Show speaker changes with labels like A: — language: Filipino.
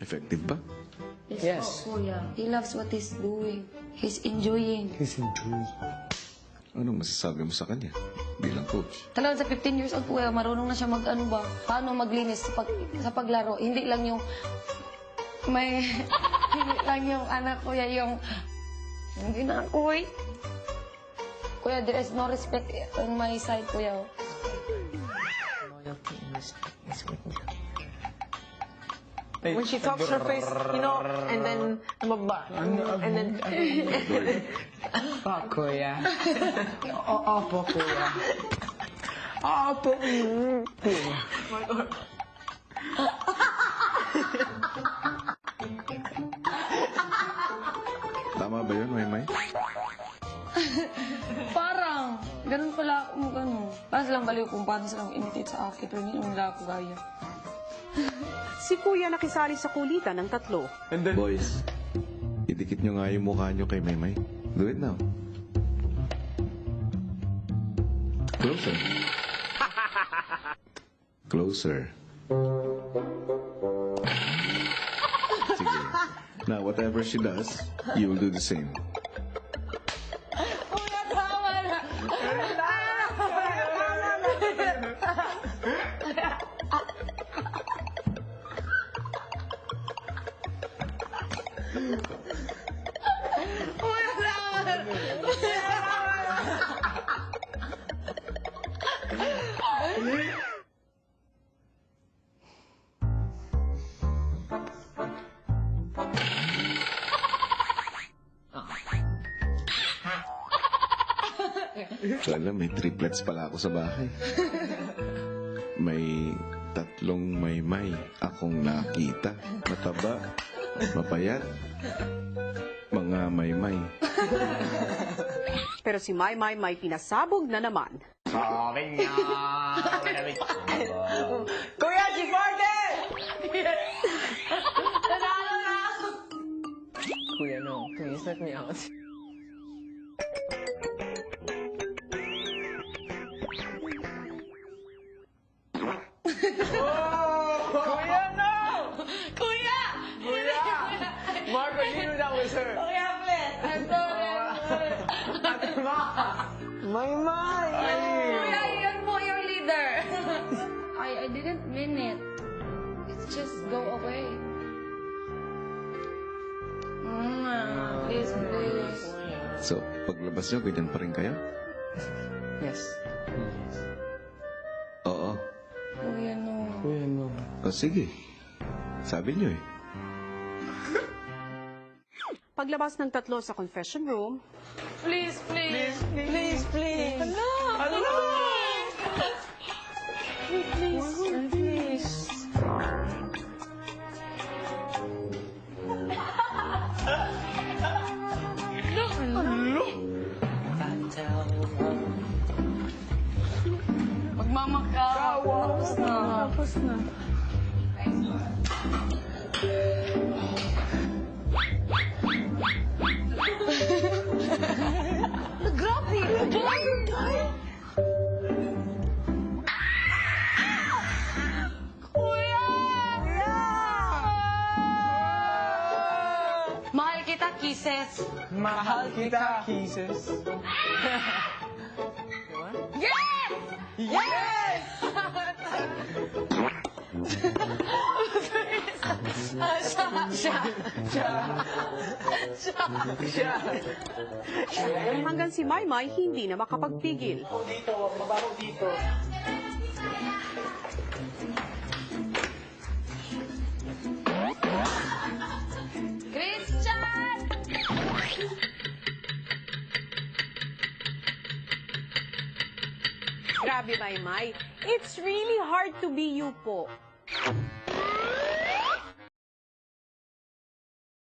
A: Effective ba?
B: Yes.
C: Po, kuya. He loves what he's doing. He's enjoying.
B: He's enjoying.
A: Anong masasabi mo sa kanya bilang coach?
C: Talagang sa 15 years old, kuya, marunong na siya paano maglinis sa paglaro. Hindi lang yung hindi lang yung anak, kuya, yung ginakoy. Kuya, there is no respect on my side, kuya.
B: Loyalty and respect is with me.
D: When she talks her face, and then, and then,
B: Kuya. Opo, kuya. Opo, kuya.
A: Tama ba yun, Maymay?
C: Parang, ganun pala ako gano'n. Parang silang baliw kung paano silang imitate sa akin, pero hindi naman ako gaya.
E: Si Kuya nakisali sa kulitan ng tatlo.
A: Boys, idikit nyo nga yung mukha nyo kay Maymay. Do it now. Closer. Closer. Sige. Now, whatever she does, you will do the same.
C: Kuya, tama na!
A: Alam, may triplets pala ako sa bahay. May 3 Maymay akong nakita. Mataba, mapayat, mga Maymay.
E: Pero si Maymay may pinasabog na naman.
D: Kuya, si Martin!
C: Nanalo na ako!
B: Kuya, no. Please let me out.
D: Kuya, no!
C: Kuya!
D: Kuya! Marco, you knew that was her.
C: Kuya, please! I'm sorry.
D: Maymay!
C: Kuya, yun po yung leader. I didn't mean it. It's just go away. Please, please.
A: So, paglabas nyo, ganyan pa rin kayo?
B: Yes.
A: Oo.
C: Kuya, no.
B: Kuya, no.
A: O sige. Sabi nyo eh.
E: Paglabas ng tatlo sa confession room,
C: Please, please.
D: Please, please.
C: Hello!
D: Hello!
C: Please. Magmamakaw. Tapos na. Tapos na. Grabe! Kuya! Mahal kita, kisses.
D: Mahal kita, kisses.
C: Yes!
D: Yes!
E: hanggang si Maymay hindi na makapagpigil.
D: Dito, mabaho dito.
C: Christian!
E: Grabe, Maymay. It's really hard to be you po.